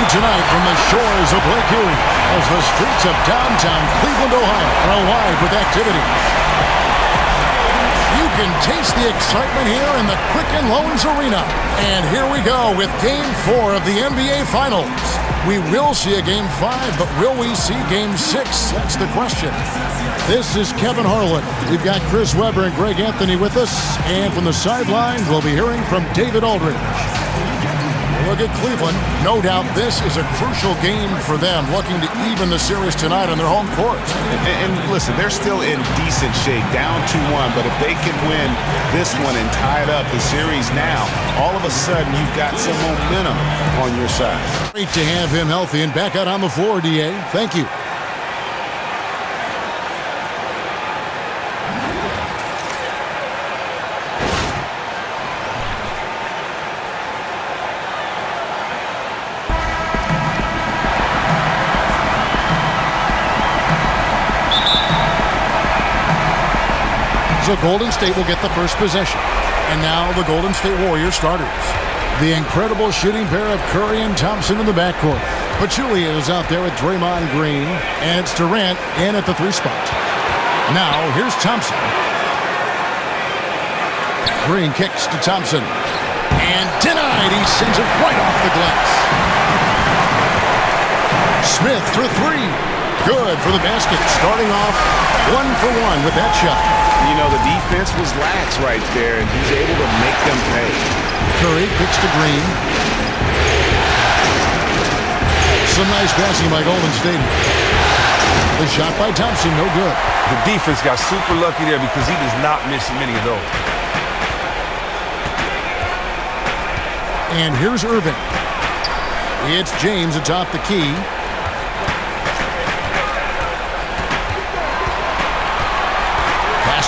tonight from the shores of Lake Erie as the streets of downtown Cleveland, Ohio are alive with activity. You can taste the excitement here in the Quicken Loans Arena. And here we go with Game 4 of the NBA Finals. We will see a Game 5, but will we see Game 6? That's the question. This is Kevin Harlan. We've got Chris Webber and Greg Anthony with us. And from the sideline, we'll be hearing from David Aldridge. Look at Cleveland. No doubt this is a crucial game for them, looking to even the series tonight on their home court. And listen, they're still in decent shape, down 2-1, but if they can win this one and tie it up the series now, all of a sudden you've got some momentum on your side. Great to have him healthy and back out on the floor, DA. Thank you. So Golden State will get the first possession. And now the Golden State Warriors starters. The incredible shooting pair of Curry and Thompson in the backcourt. Pachulia is out there with Draymond Green. And it's Durant in at the 3 spot. Now here's Thompson. Green kicks to Thompson. And denied. He sends it right off the glass. Smith for 3. Good for the basket. Starting off 1 for 1 with that shot. You know, the defense was lax right there, and he's able to make them pay. Curry kicks to Green. Some nice passing by Golden State. The shot by Thompson, no good. The defense got super lucky there because he does not miss many of those. And here's Irving. It's James atop the key.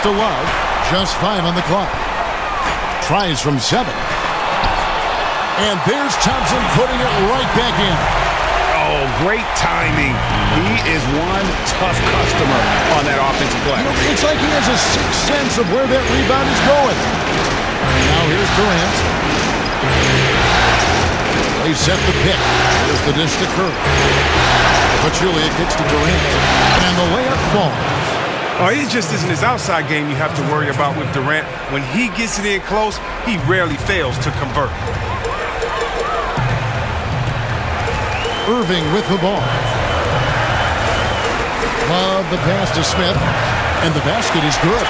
To Love, just 5 on the clock. Tries from 7. And there's Thompson putting it right back in. Oh, great timing. He is one tough customer on that offensive glass. You know, it's like he has a sixth sense of where that rebound is going. Now here's Durant. They set the pick. There's the dish to Curry. Pachulia kicks to Durant. And the layup falls. Oh, it just isn't his outside game you have to worry about with Durant. When he gets it in close, he rarely fails to convert. Irving with the ball. Love the pass to Smith. And the basket is good.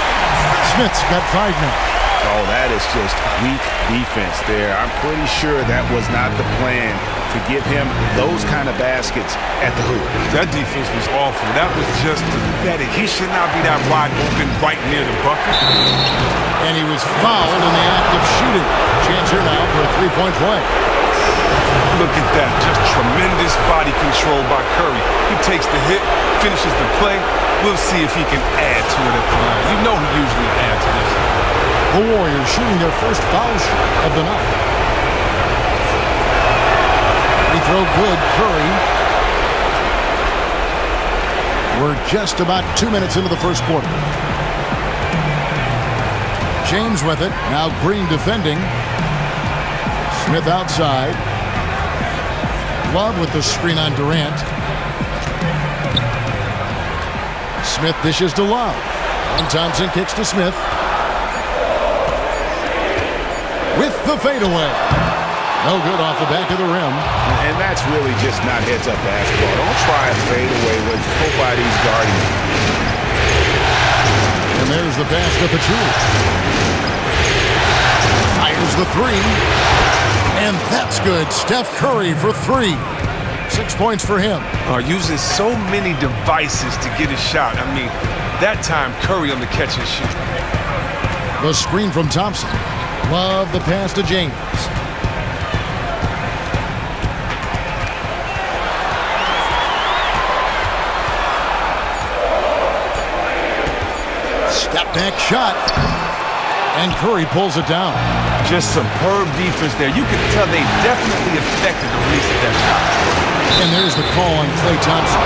Smith's got 5 now. Oh, that is just weak defense there. I'm pretty sure that was not the plan to give him those kind of baskets at the hoop. That defense was awful. That was just pathetic. He should not be that wide open right near the bucket. And he was fouled in the act of shooting. Chance here now for a 3-point play. Look at that. Just tremendous body control by Curry. He takes the hit, finishes the play. We'll see if he can add to it at the line. You know he usually adds to this. The Warriors shooting their first foul shot of the night. Free throw good, Curry. We're just about 2 minutes into the first quarter. James with it. Now Green defending. Smith outside. Love with the screen on Durant. Smith dishes to Love. And Thompson kicks to Smith. With the fadeaway. No good off the back of the rim. And that's really just not heads-up basketball. Don't try a fadeaway when nobody's guarding you. And there's the pass to Pachulia. Fires the 3. And that's good. Steph Curry for 3. 6 points for him. Using so many devices to get a shot. I mean, that time Curry on the catch and shoot. The screen from Thompson. Love the pass to James. Step back shot. And Curry pulls it down. Just superb defense there. You can tell they definitely affected the release of that shot. And there's the call on Klay Thompson.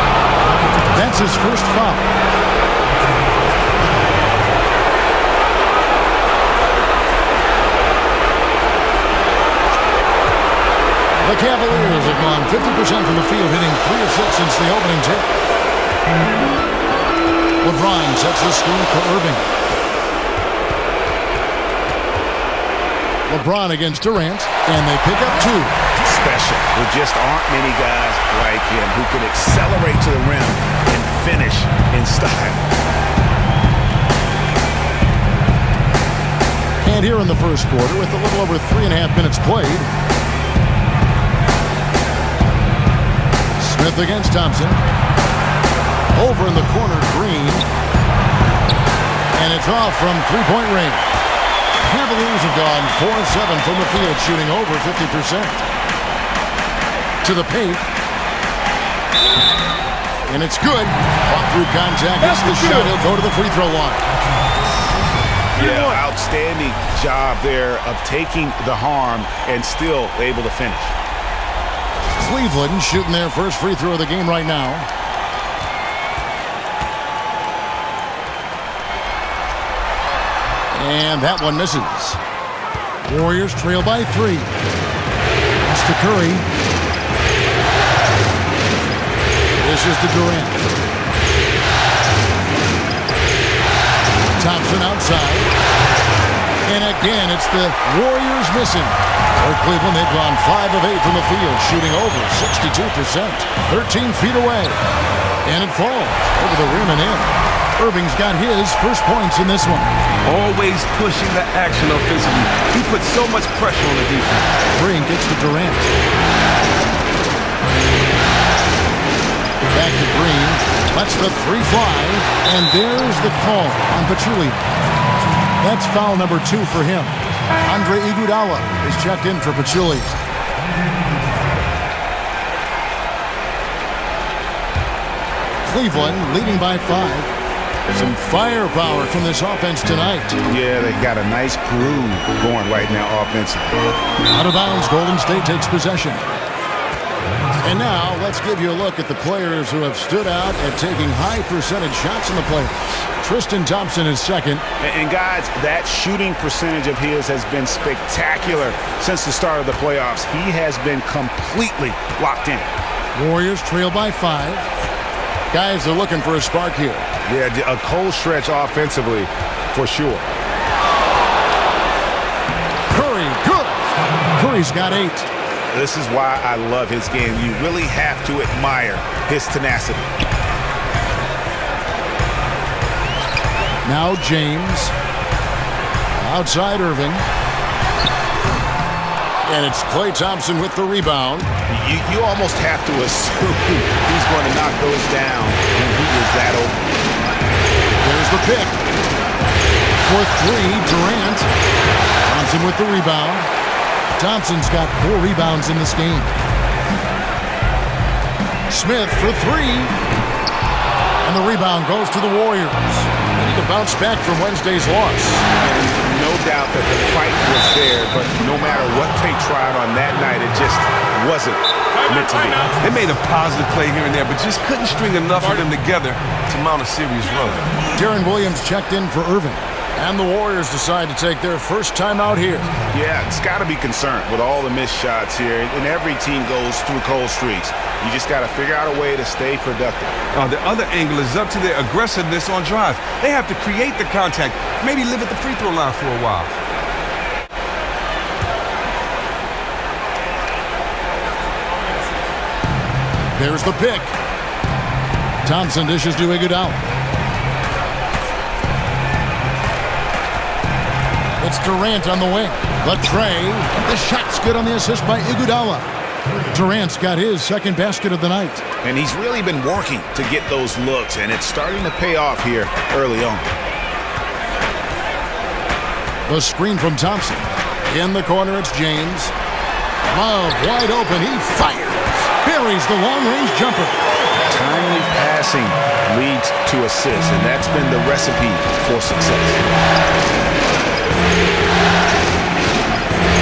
That's his first foul. The The Cavaliers have gone 50% from the field, hitting 3 of 6 since the opening tip. LeBron sets the screen for Irving. LeBron against Durant, and they pick up 2. Special. There just aren't many guys like him who can accelerate to the rim and finish in style. And here in the first quarter, with a little over 3.5 minutes played, Smith against Thompson. Over in the corner, Green. And it's off from three-point range. Cavaliers have gone 4 of 7 from the field, shooting over 50%. To the paint. And it's good. Caught through contact. Gets the shot. He'll go to the free throw line. Yeah, outstanding job there of taking the harm and still able to finish. Cleveland shooting their first free throw of the game right now. And that one misses. Warriors trail by 3. That's to Curry. This is to Durant. Thompson outside. And again, it's the Warriors missing. For Cleveland, they've gone 5 of 8 from the field, shooting over 62%. 13 feet away. And it falls over the rim and in. Irving's got his first points in this one. Always pushing the action offensively. He puts so much pressure on the defense. Green gets to Durant. Back to Green. Lets the 3 fly. And there's the call on Pachulia. That's foul number 2 for him. Andre Iguodala is checked in for Pachulia. Cleveland leading by 5. Some firepower from this offense tonight. Yeah, they got a nice groove going right now offensively. Out of bounds, Golden State takes possession. And now, let's give you a look at the players who have stood out at taking high percentage shots in the playoffs. Tristan Thompson is second. And guys, that shooting percentage of his has been spectacular since the start of the playoffs. He has been completely locked in. Warriors trail by 5. Guys are looking for a spark here. Yeah, a cold stretch offensively, for sure. Curry, good. Curry's got 8. This is why I love his game. You really have to admire his tenacity. Now James. Outside Irving. And it's Klay Thompson with the rebound. You almost have to assume he's going to knock those down when he is that open. There's the pick. For 3, Durant. Thompson with the rebound. Thompson's got 4 rebounds in this game. Smith for 3. And the rebound goes to the Warriors. They need to bounce back from Wednesday's loss. And no doubt that the fight was there, but no matter what they tried on that night, it just wasn't meant to be. They made a positive play here and there, but just couldn't string enough of them together to mount a serious run. Deron Williams checked in for Irving. And the Warriors decide to take their first time out here. Yeah, it's got to be concerned with all the missed shots here. And every team goes through cold streaks. You just got to figure out a way to stay productive. The other angle is up to their aggressiveness on drive. They have to create the contact, maybe live at the free throw line for a while. There's the pick. Thompson dishes to Iguodala. It's Durant on the wing. The tray. The shot's good on the assist by Iguodala. Durant's got his second basket of the night. And he's really been working to get those looks, and it's starting to pay off here early on. The screen from Thompson. In the corner, it's James. Love wide open. He fires. Buries the long-range jumper. Timely passing leads to assists, and that's been the recipe for success.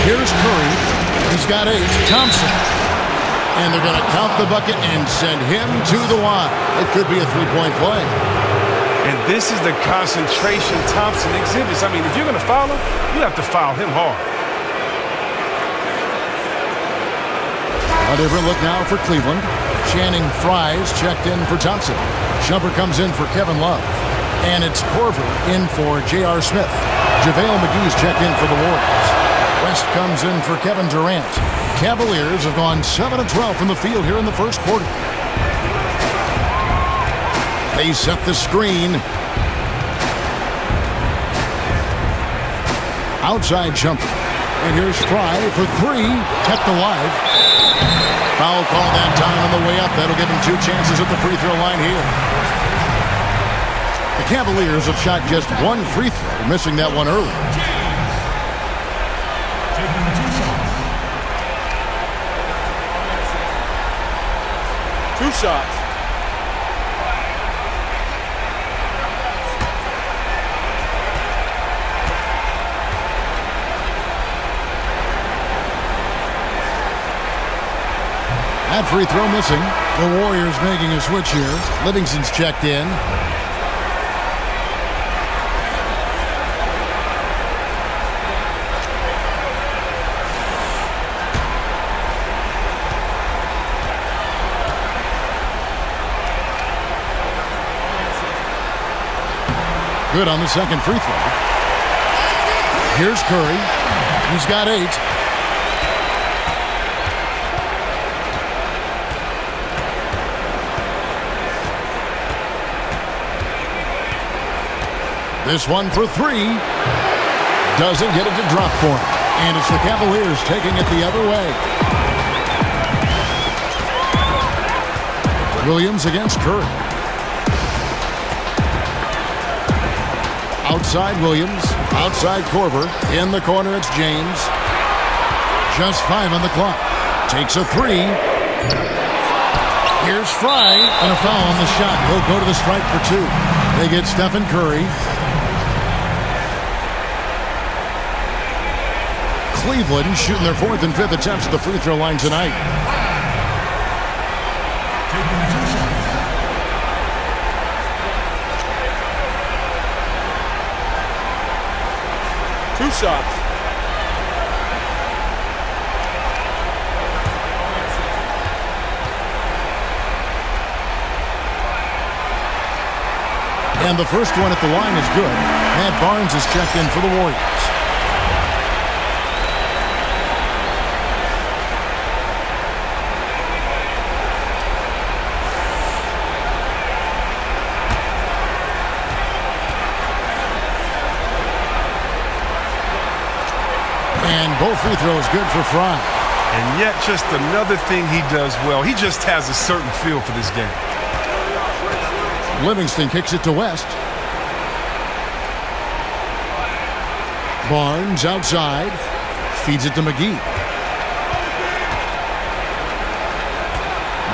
Here's Curry. He's got 8. Thompson. And they're going to count the bucket and send him to the line. It could be a 3-point play. And this is the concentration Thompson exhibits. I mean, if you're going to foul him, you have to foul him hard. A different look now for Cleveland. Channing Fries checked in for Thompson. Shumpert comes in for Kevin Love. And it's Korver in for J.R. Smith. JaVale McGee's checked in for the Warriors. West comes in for Kevin Durant. Cavaliers have gone 7 of 12 from the field here in the first quarter. They set the screen. Outside jumper. And here's Fry for three. Kept alive. Foul call that time on the way up. That'll give him 2 chances at the free throw line here. The Cavaliers have shot just 1 free throw, missing that one earlier. Two shots. That free throw missing. The Warriors making a switch here. Livingston's checked in. Good on the second free throw. Here's Curry. He's got 8. This one for 3. Doesn't get it to drop for him. And it's the Cavaliers taking it the other way. Williams against Curry. Outside Williams. Outside Korver. In the corner it's James. Just 5 on the clock. Takes a 3. Here's Fry. And a foul on the shot. He'll go to the stripe for 2. They get Stephen Curry. Cleveland shooting their 4th and 5th attempts at the free throw line tonight. Two shots. And the first one at the line is good. Matt Barnes is checked in for the Warriors. And both free throws good for Fry. And yet just another thing he does well. He just has a certain feel for this game. Livingston kicks it to West. Barnes outside. Feeds it to McGee.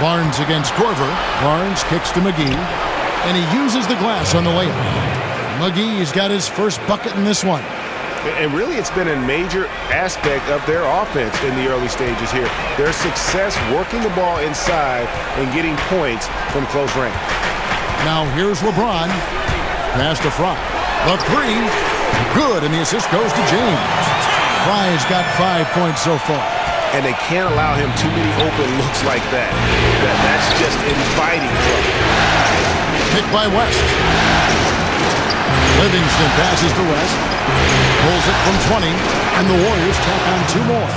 Barnes against Korver. Barnes kicks to McGee. And he uses the glass on the layup. McGee's got his first bucket in this one. And really, it's been a major aspect of their offense in the early stages here. Their success working the ball inside and getting points from close range. Now here's LeBron. Pass to Fry. The 3. Good, and the assist goes to James. Fry's got 5 points so far. And they can't allow him too many open looks like that. That's just inviting trouble. Picked by West. Livingston passes to West. Pulls it from 20, and the Warriors tack on 2 more.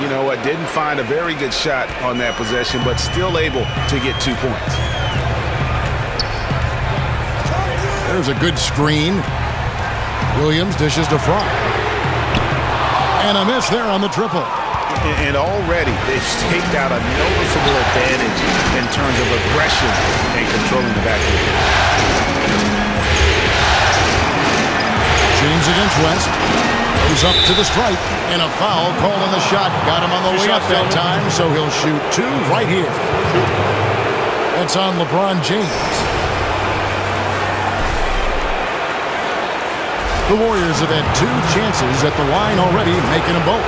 You know what? Didn't find a very good shot on that possession, but still able to get 2 points. There's a good screen. Williams dishes to Fry. And a miss there on the triple. And already they've staked out a noticeable advantage in terms of aggression and controlling the backcourt. James against West. Goes up to the stripe. And a foul called on the shot. Got him on the way up that time, so he'll shoot 2 right here. That's on LeBron James. The Warriors have had 2 chances at the line already, making them both.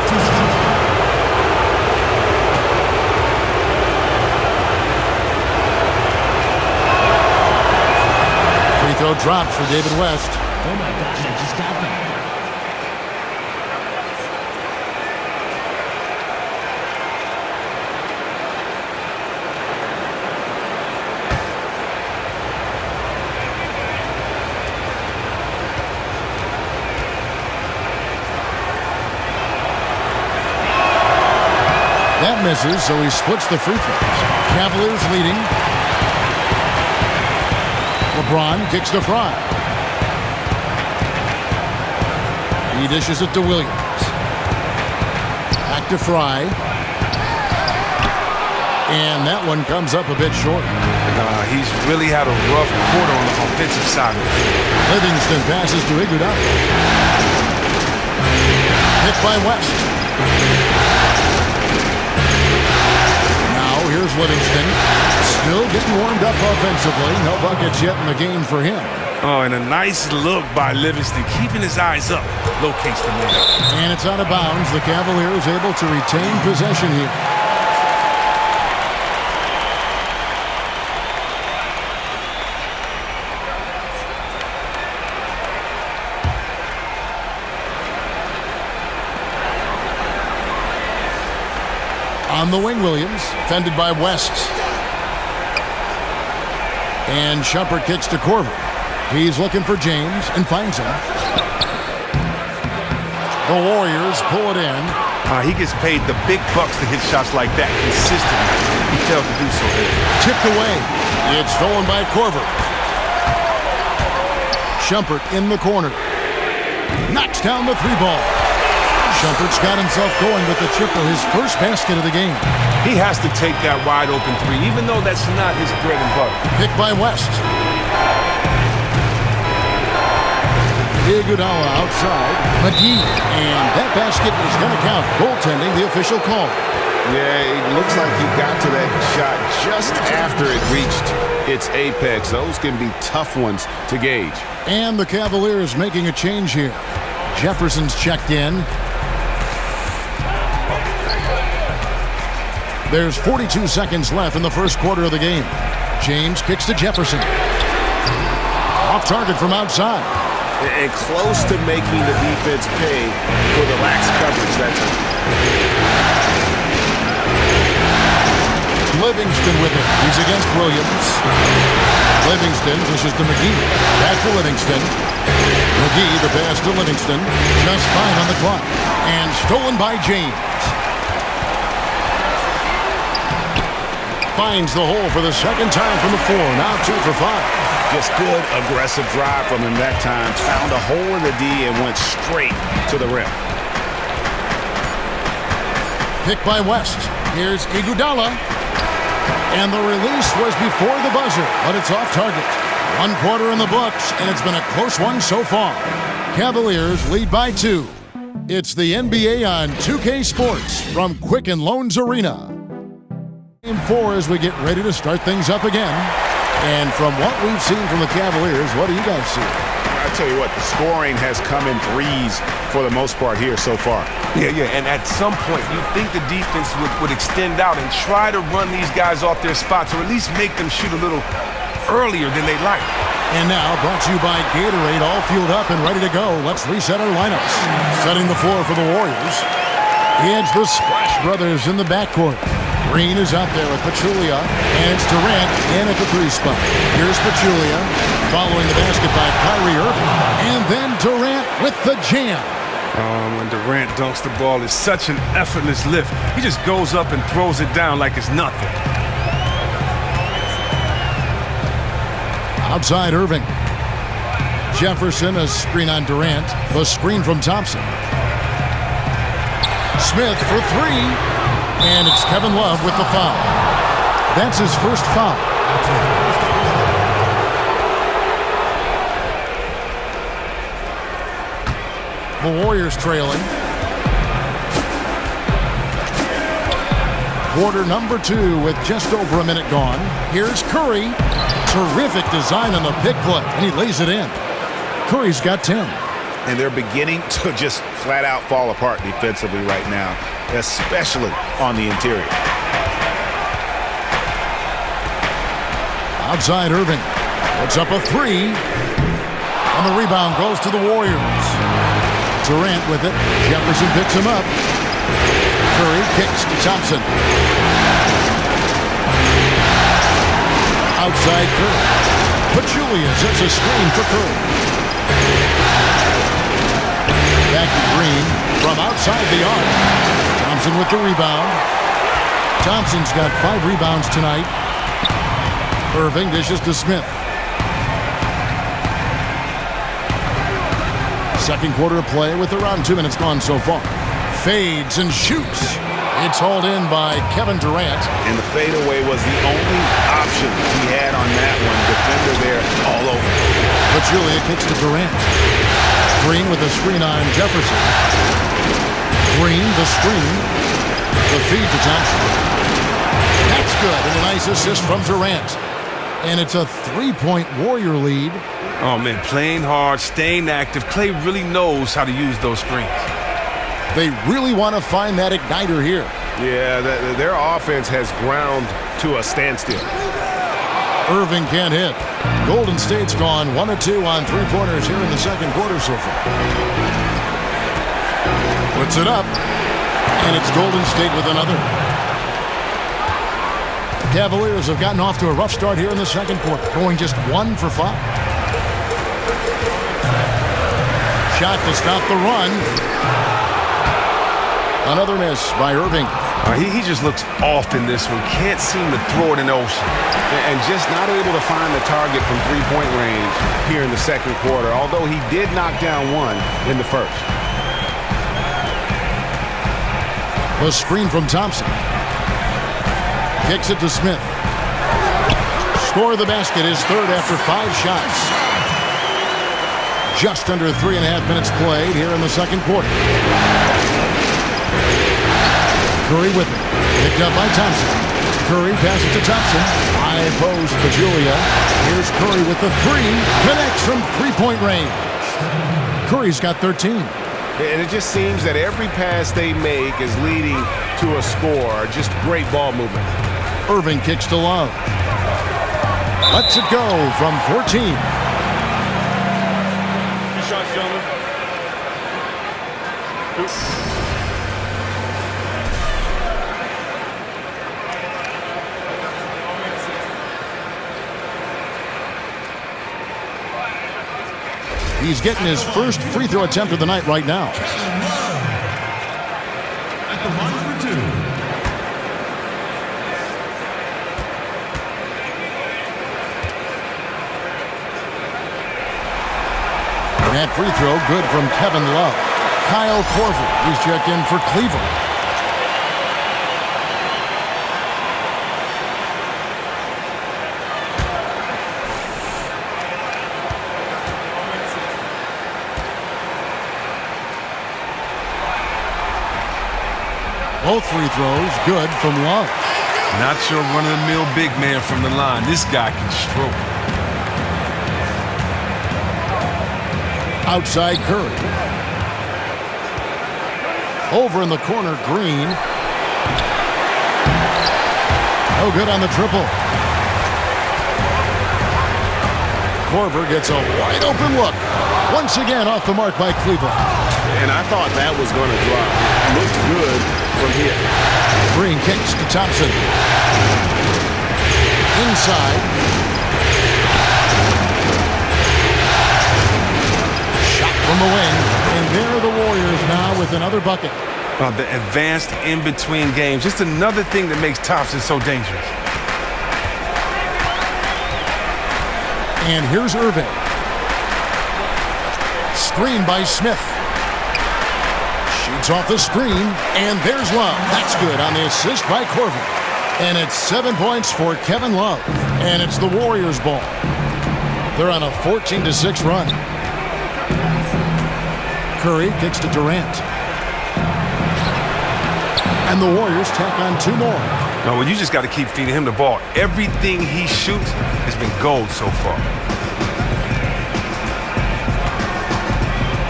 Free throw dropped for David West. Oh my gosh, I just got that. That misses, so he splits the free throws. Cavaliers leading. LeBron kicks to Fry. He dishes it to Williams. Back to Fry. And that one comes up a bit short. He's really had a rough quarter on the offensive side of it. Livingston passes to Iguodala. Hit by West. Now here's Livingston. Still getting warmed up offensively. No buckets yet in the game for him. Oh, and a nice look by Livingston, keeping his eyes up. Locates the man. And it's out of bounds. The Cavaliers able to retain possession here. On the wing, Williams, fended by West. And Shumpert kicks to Korver. He's looking for James and finds him. The Warriors pull it in. He gets paid the big bucks to hit shots like that consistently. He failed to do so here. Tipped away. It's stolen by Korver. Shumpert in the corner. Knocks down the three ball. Shumpert's got himself going with the triple, his first basket of the game. He has to take that wide open three, even though that's not his bread and butter. Picked by West. Iguodala outside. McGee. And that basket is going to count. Goaltending, the official call. Yeah, it looks like he got to that shot just after it reached its apex. Those can be tough ones to gauge. And the Cavaliers making a change here. Jefferson's checked in. There's 42 seconds left in the first quarter of the game. James kicks to Jefferson. Off target from outside. And close to making the defense pay for the lax coverage that time. Livingston with it. He's against Williams. Livingston pushes to McGee. Back to Livingston. McGee, the pass to Livingston. Just 5 on the clock. And stolen by James. Finds the hole for the second time from the floor. Now 2 for 5. Just good, aggressive drive from him that time. Found a hole in the D and went straight to the rim. Picked by West. Here's Iguodala. And the release was before the buzzer, but it's off target. 1 quarter in the books, and it's been a close one so far. Cavaliers lead by 2. It's the NBA on 2K Sports from Quicken Loans Arena. Game 4 as we get ready to start things up again. And from what we've seen from the Cavaliers, what do you guys see? I tell you what, the scoring has come in threes for the most part here so far. Yeah, and at some point, you'd think the defense would extend out and try to run these guys off their spots, or at least make them shoot a little earlier than they like. And now, brought to you by Gatorade, all fueled up and ready to go. Let's reset our lineups. Setting the floor for the Warriors. It's the Splash Brothers in the backcourt. Green is out there with Pachulia, and it's Durant in at the 3 spot. Here's Pachulia, following the basket by Kyrie Irving, and then Durant with the jam. When Durant dunks the ball, it's such an effortless lift. He just goes up and throws it down like it's nothing. Outside Irving. Jefferson, a screen on Durant. The screen from Thompson. Smith for 3. And it's Kevin Love with the foul. That's his first foul. The Warriors trailing. Quarter number 2 with just over a minute gone. Here's Curry. Terrific design on the pick play, and he lays it in. Curry's got 10. And they're beginning to just flat out fall apart defensively right now, especially on the interior. Outside Irving. Puts up a 3. And the rebound goes to the Warriors. Durant with it. Jefferson picks him up. Curry kicks to Thompson. Outside Curry. Pachulia sets a screen for Curry. Back to Green from outside the arc. Thompson with the rebound. Thompson's got 5 rebounds tonight. Irving dishes to Smith. Second quarter of play with around 2 minutes gone so far. Fades and shoots. It's hauled in by Kevin Durant. And the fadeaway was the only option he had on that one. Defender there all over. Pachulia kicks to Durant. Green with a screen on Jefferson. Green, the screen. The feed to Thompson. That's good. And a nice assist from Durant. And it's a 3-point Warrior lead. Oh, man, playing hard, staying active. Clay really knows how to use those screens. They really want to find that igniter here. Yeah, their offense has ground to a standstill. Irving can't hit. Golden State's gone 1 of 2 on 3-pointers here in the second quarter so far. Puts it up, and it's Golden State with another. The Cavaliers have gotten off to a rough start here in the second quarter, going just 1 for 5. Shot to stop the run. Another miss by Irving. He just looks off in this one. Can't seem to throw it in the ocean. And just not able to find the target from three-point range here in the second quarter, although he did knock down one in the first. The screen from Thompson. Kicks it to Smith. Score of the basket is third after 5 shots. Just under 3.5 minutes played here in the second quarter. Curry with it. Picked up by Thompson. Curry passes to Thompson. High post to Julia. Here's Curry with the 3. Connects from 3-point range. Curry's got 13. And it just seems that every pass they make is leading to a score. Just great ball movement. Irving kicks to Love. Lets it go from 14. 2 shots, gentlemen. He's getting his first free throw attempt of the night right now. At the line for 2. That free throw good from Kevin Love. Kyle Korver, he's checked in for Cleveland. Both free throws good from Love. Not your run-of-the-mill big man from the line. This guy can stroke. Outside Curry. Over in the corner, Green. No good on the triple. Korver gets a wide-open look. Once again off the mark by Cleveland. And I thought that was going to drop. Looked good from here. Green kicks to Thompson. Inside. Shot from the wing. And there are the Warriors now with another bucket. The advanced in-between games. Just another thing that makes Thompson so dangerous. And here's Irving. Screen by Smith. Shoots off the screen, and there's Love. That's good on the assist by Korver. And it's 7 points for Kevin Love. And it's the Warriors' ball. They're on a 14-6 run. Curry kicks to Durant. And the Warriors tack on 2 more. No, well, you just got to keep feeding him the ball. Everything he shoots has been gold so far.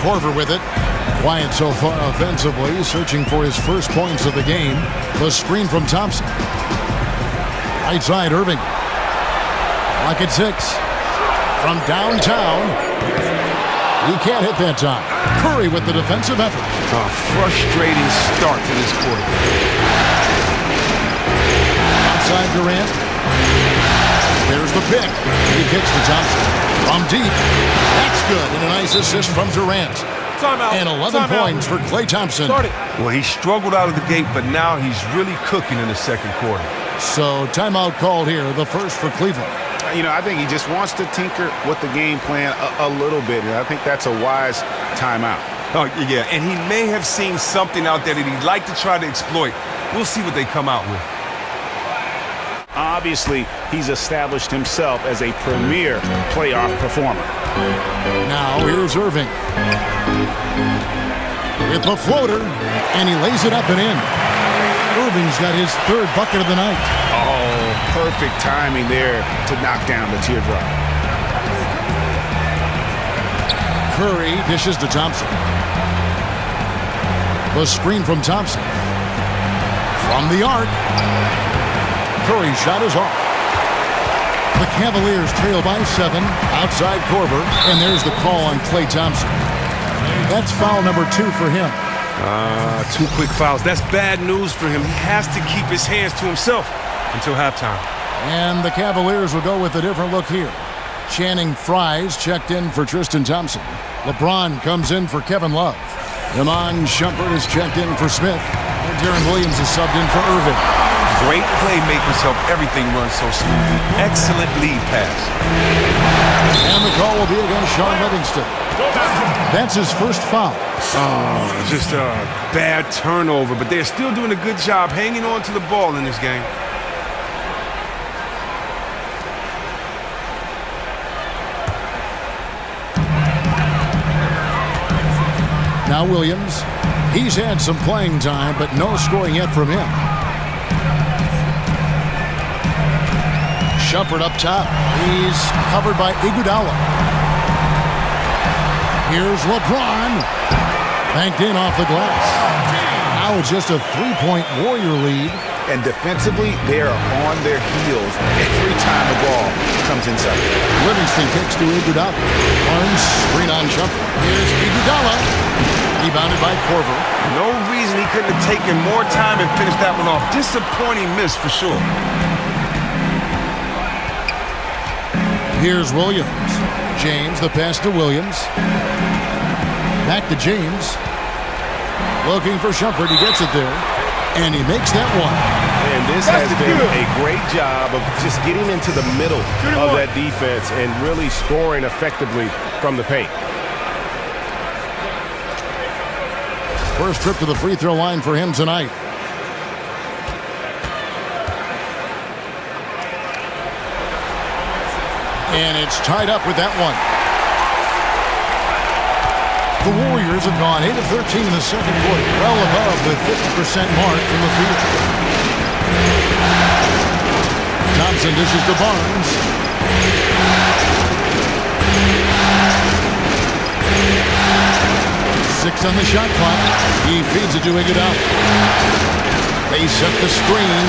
Korver with it. Quiet so far offensively, searching for his first points of the game. The screen from Thompson. Right side, Irving. Lock at 6. From downtown. He can't hit that time. Curry with the defensive effort. A frustrating start to this quarter. Outside Durant. There's the pick. He kicks to Thompson. From deep. That's good. And a nice assist from Durant. Timeout. And 11 points for Klay Thompson. Start it. Well, he struggled out of the gate, but now he's really cooking in the second quarter. So timeout called here, the first for Cleveland. I think he just wants to tinker with the game plan a little bit, and I think that's a wise timeout. Oh, yeah, and he may have seen something out there that he'd like to try to exploit. We'll see what they come out with. Obviously, he's established himself as a premier playoff performer. Now here's Irving. With the floater, and he lays it up and in. Irving's got his third bucket of the night. Oh, perfect timing there to knock down the teardrop. Curry dishes to Thompson. The screen from Thompson. From the arc. Curry's shot is off. The Cavaliers trail by 7 outside Korver, and there's the call on Klay Thompson. That's foul number 2 for him. 2 quick fouls. That's bad news for him. He has to keep his hands to himself until halftime. And the Cavaliers will go with a different look here. Channing Frye's checked in for Tristan Thompson. LeBron comes in for Kevin Love. Iman Shumpert is checked in for Smith. And Deron Williams is subbed in for Irving. Great playmakers help everything run so smoothly. Excellent lead pass. And the call will be against Sean Livingston. That's his first foul. Oh, just a bad turnover, but they're still doing a good job hanging on to the ball in this game. Now Williams. He's had some playing time, but no scoring yet from him. Shumpert up top. He's covered by Iguodala. Here's LeBron. Banked in off the glass. Now it's just a 3-point Warrior lead. And defensively, they are on their heels every time the ball comes inside. Livingston kicks to Iguodala. Barnes screen on Shumpert. Here's Iguodala. Rebounded by Korver. No reason he couldn't have taken more time and finished that one off. Disappointing miss for sure. Here's Williams. James, the pass to Williams. Back to James. Looking for Shumpert. He gets it there. And he makes that one. And this has been a great job of just getting into the middle of that defense and really scoring effectively from the paint. First trip to the free throw line for him tonight. And it's tied up with that one. The Warriors have gone 8 of 13 in the second quarter, well above the 50% mark from the field. Thompson dishes to Barnes. Six on the shot clock. He feeds it to Iguodala. They set the screen.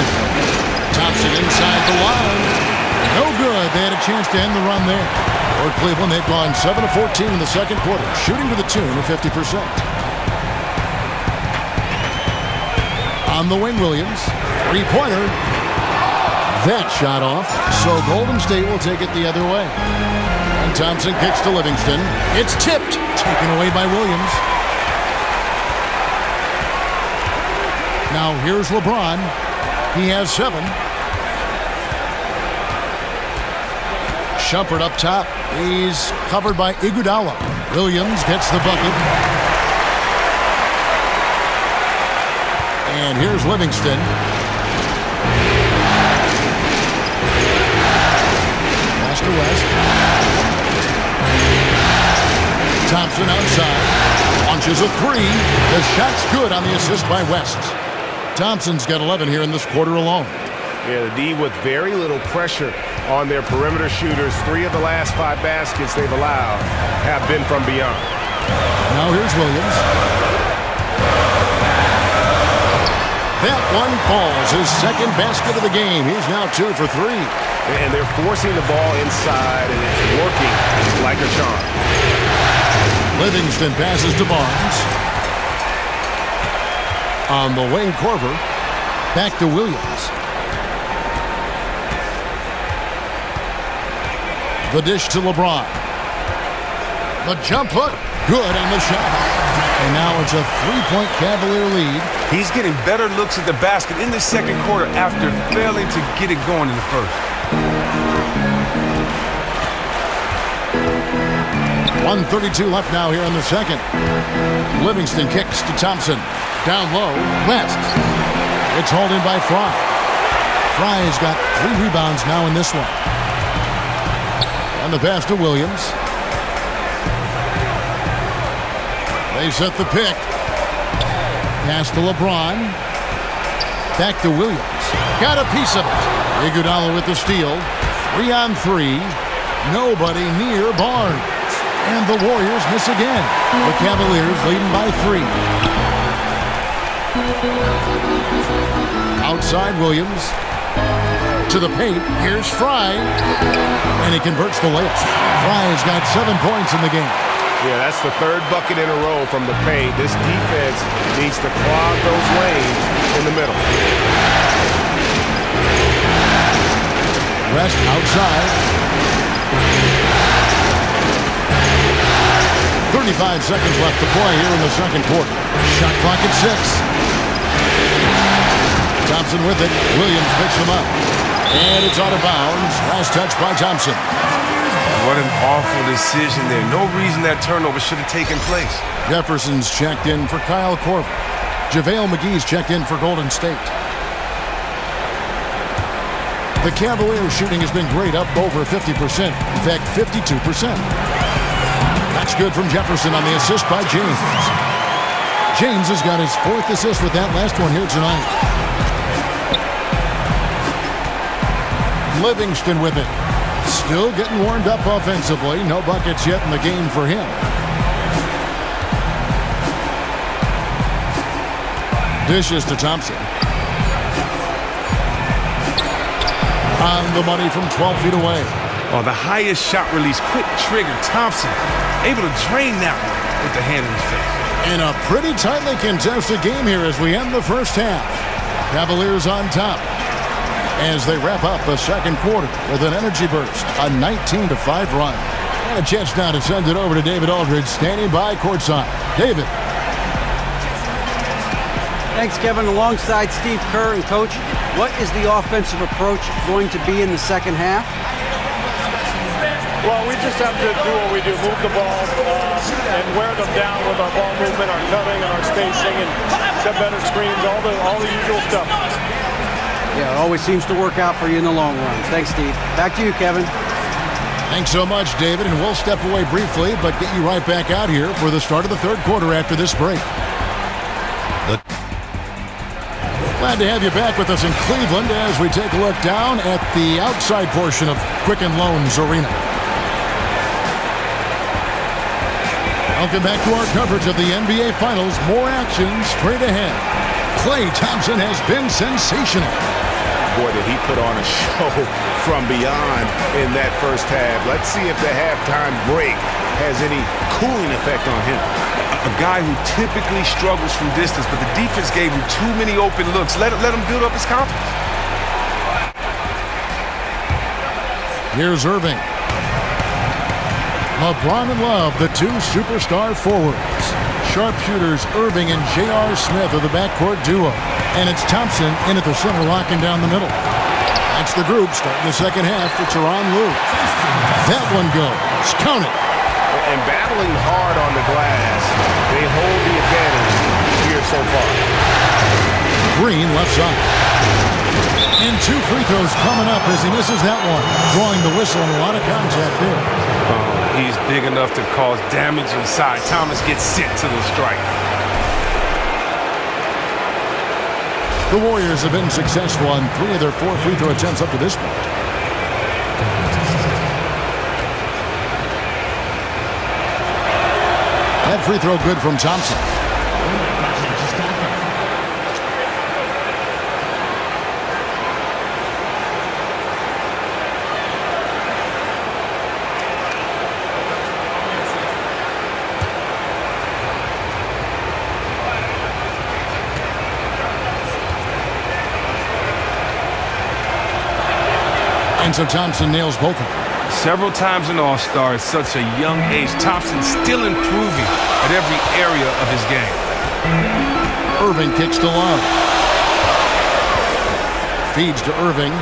Thompson inside the line. No good. They had a chance to end the run there. For Cleveland, they've gone 7 of 14 in the second quarter, shooting to the tune of 50%. On the wing, Williams. Three-pointer. That shot off. So Golden State will take it the other way. And Thompson kicks to Livingston. It's tipped. Taken away by Williams. Now here's LeBron. He has 7. Shumpert up top. He's covered by Iguodala. Williams gets the bucket. And here's Livingston. Pass to West. Thompson outside. Launches a 3. The shot's good on the assist by West. Thompson's got 11 here in this quarter alone. Yeah, the D with very little pressure on their perimeter shooters. 3 of the last 5 baskets they've allowed have been from beyond. Now here's Williams. That one falls, his second basket of the game. He's now 2 for 3. And they're forcing the ball inside, and it's working like a charm. Livingston passes to Barnes. On the wing, Korver. Back to Williams. The dish to LeBron. The jump hook. Good on the shot. And now it's a 3-point Cavalier lead. He's getting better looks at the basket in the second quarter after failing to get it going in the first. 1:32 left now here in the second. Livingston kicks to Thompson. Down low, West. It's hauled in by Fry. Fry's got 3 rebounds now in this one. And the pass to Williams. They set the pick. Pass to LeBron. Back to Williams. Got a piece of it. Iguodala with the steal. 3 on 3. Nobody near Barnes. And the Warriors miss again. The Cavaliers leading by 3. Outside Williams. To the paint. Here's Fry. And he converts the layup. Fry's got 7 points in the game. Yeah, that's the 3rd bucket in a row from the paint. This defense needs to clog those lanes in the middle. West outside. 35 seconds left to play here in the second quarter. Shot clock at 6. Thompson with it. Williams picks him up. And it's out of bounds. Last touch by Thompson. What an awful decision there. No reason that turnover should have taken place. Jefferson's checked in for Kyle Korver. JaVale McGee's checked in for Golden State. The Cavaliers shooting has been great, up over 50%. In fact, 52%. That's good from Jefferson on the assist by James. James has got his 4th assist with that last one here tonight. Livingston with it. Still getting warmed up offensively. No buckets yet in the game for him. Dishes to Thompson. On the money from 12 feet away. Oh, the highest shot release, quick trigger. Thompson able to drain that one with the hand in his face. In a pretty tightly contested game here as we end the first half. Cavaliers on top as they wrap up the second quarter with an energy burst, a 19-5 run. And a chance now to send it over to David Aldridge, standing by courtside. David. Thanks, Kevin. Alongside Steve Kerr and Coach, what is the offensive approach going to be in the second half? Well, we just have to do what we do, move the ball and wear them down with our ball movement, our cutting, and our spacing, and set better screens, all the usual stuff. Yeah, it always seems to work out for you in the long run. Thanks, Steve. Back to you, Kevin. Thanks so much, David, and we'll step away briefly, but get you right back out here for the start of the third quarter after this break. Glad to have you back with us in Cleveland as we take a look down at the outside portion of Quicken Loans Arena. Welcome back to our coverage of the NBA Finals. More action straight ahead. Klay Thompson has been sensational. Boy, did he put on a show from beyond in that first half. Let's see if the halftime break has any cooling effect on him. A guy who typically struggles from distance, but the defense gave him too many open looks. Let him build up his confidence. Here's Irving. LeBron and Love, the 2 superstar forwards. Sharpshooters Irving and J.R. Smith are the backcourt duo. And it's Thompson in at the center, locking down the middle. That's the group starting the second half for Tyronn Lue. That one goes. Count it. And battling hard on the glass, they hold the advantage here so far. Green left side. And 2 free throws coming up as he misses that one. Drawing the whistle and a lot of contact there. He's big enough to cause damage inside. Thomas gets sent to the strike. The Warriors have been successful on 3 of their 4 free throw attempts up to this point. That free throw good from Thompson. And so Thompson nails both of them. Several times an all-star at such a young age, Thompson still improving at every area of his game. Irving kicks to Love. Feeds to Irving.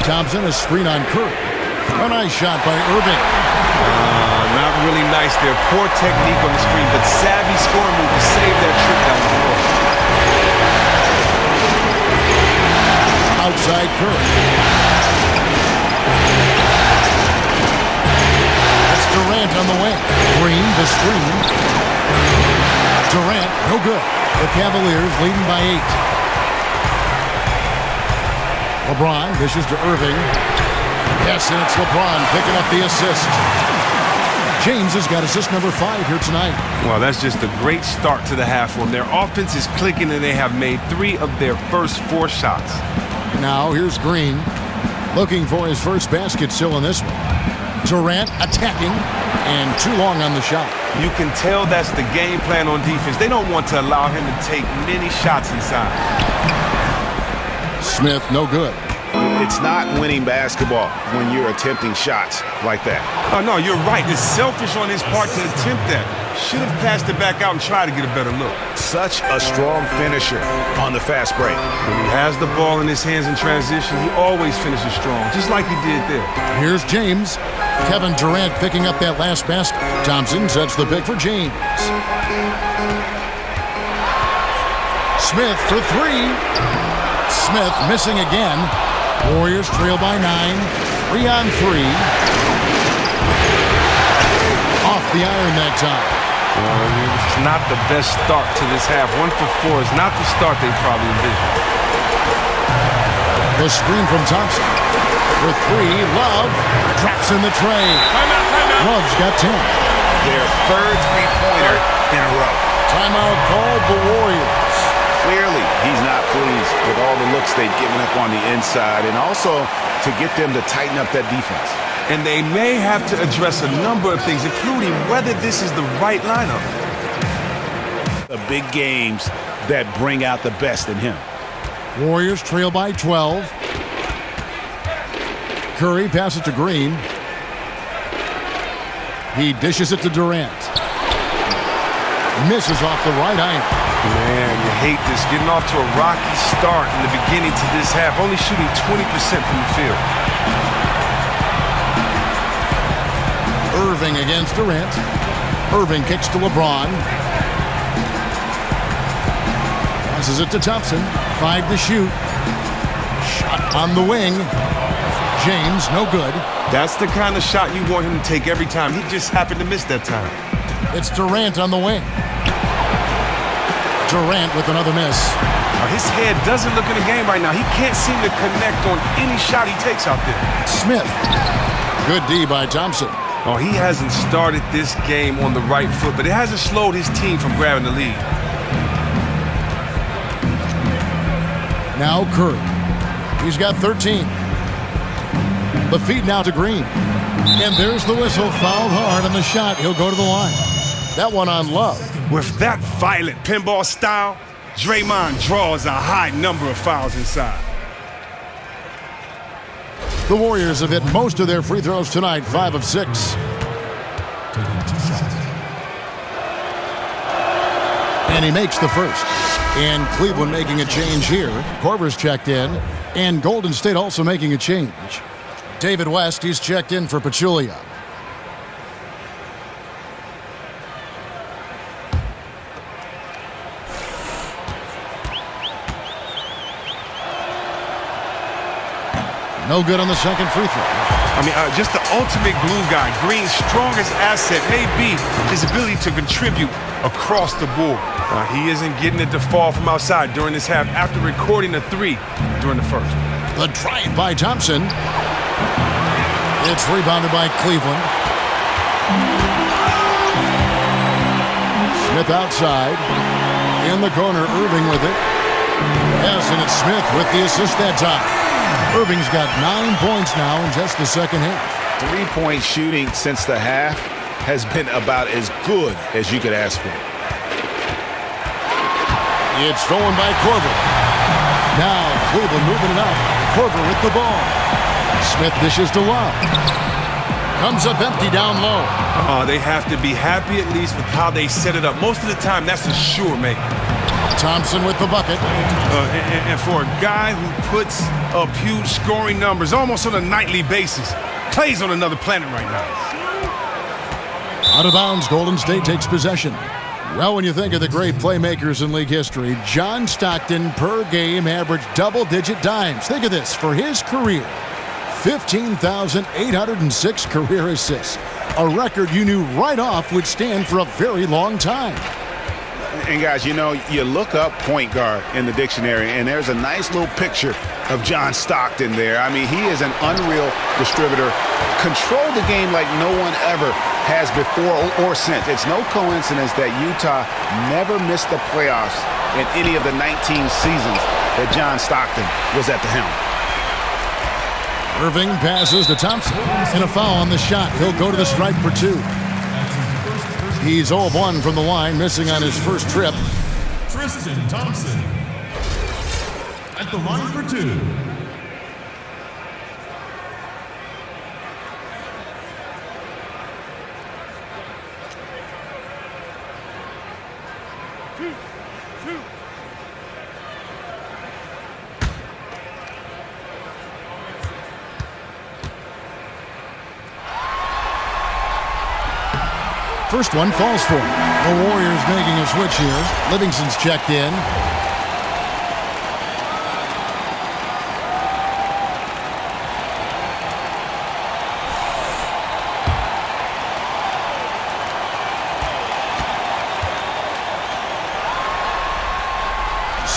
Thompson, a screen on Curry. A nice shot by Irving. Not really nice there. Poor technique on the screen, but savvy scoring move to save that trip down the floor. Outside Curry. That's Durant on the wing. Green, the screen. Durant, no good. The Cavaliers leading by 8. LeBron dishes to Irving. Yes, and it's LeBron picking up the assist. James has got assist number 5 here tonight. Well, that's just a great start to the half one. Their offense is clicking, and they have made 3 of their first 4 shots. Now here's Green, looking for his first basket still in this one. Durant attacking, and too long on the shot. You can tell that's the game plan on defense. They don't want to allow him to take many shots inside. Smith, no good. It's not winning basketball when you're attempting shots like that. Oh, no, you're right. It's selfish on his part to attempt that. Should have passed it back out and tried to get a better look. Such a strong finisher on the fast break. When he has the ball in his hands in transition, he always finishes strong, just like he did there. Here's James. Kevin Durant picking up that last basket. Thompson sets the pick for James. Smith for 3. Smith missing again. Warriors trail by 9. 3 on 3. Off the iron that time. Well, it's not the best start to this half. 1 for 4 is not the start they probably envisioned. The screen from Thompson. For 3, Love drops in the tray. Timeout. Love's got 10. Their third three-pointer in a row. Timeout called the Warriors. Clearly, he's not pleased with all the looks they've given up on the inside, and also to get them to tighten up that defense. And they may have to address a number of things, including whether this is the right lineup. The big games that bring out the best in him. Warriors trail by 12. Curry passes to Green. He dishes it to Durant. Misses off the right iron. Man, you hate this. Getting off to a rocky start in the beginning to this half, only shooting 20% from the field. Irving against Durant. Irving kicks to LeBron. Passes it to Thompson. 5 to shoot. Shot on the wing. James, no good. That's the kind of shot you want him to take every time. He just happened to miss that time. It's Durant on the wing. Durant with another miss. His head doesn't look in the game right now. He can't seem to connect on any shot he takes out there. Smith. Good D by Thompson. Oh, he hasn't started this game on the right foot, but it hasn't slowed his team from grabbing the lead. Now Curry. He's got 13. The feed now to Green. And there's the whistle. Fouled hard on the shot. He'll go to the line. That one on Love. With that violent pinball style, Draymond draws a high number of fouls inside. The Warriors have hit most of their free throws tonight, 5 of 6. And he makes the first. And Cleveland making a change here. Korver's checked in. And Golden State also making a change. David West, he's checked in for Pachulia. No good on the second free throw. I mean, just the ultimate glue guy. Green's strongest asset may be his ability to contribute across the board. He isn't getting it to fall from outside during this half after recording a 3 during the first. The drive by Thompson. It's rebounded by Cleveland. Smith outside. In the corner, Irving with it. Yes, and it's Smith with the assist that time. Irving's got 9 points now in just the second half. 3-point shooting since the half has been about as good as you could ask for. It's stolen by Korver. Now Cleveland moving it up. Korver with the ball. Smith dishes to Love. Comes up empty down low. They have to be happy at least with how they set it up. Most of the time, that's a sure make. Thompson with the bucket. And for a guy who puts up huge scoring numbers almost on a nightly basis, Clay's on another planet right now. Out of bounds, Golden State takes possession. Well, when you think of the great playmakers in league history, John Stockton per game averaged double-digit dimes. Think of this. For his career, 15,806 career assists. A record you knew right off would stand for a very long time. And guys, you know, you look up point guard in the dictionary, and there's a nice little picture of John Stockton there. I mean, he is an unreal distributor. Controlled the game like no one ever has before or since. It's no coincidence that Utah never missed the playoffs in any of the 19 seasons that John Stockton was at the helm. Irving passes to Thompson. And a foul on the shot. He'll go to the stripe for 2. He's 0 of 1 from the line, missing on his first trip. Tristan Thompson at the line for 2. First one falls for him. The Warriors making a switch here. Livingston's checked in.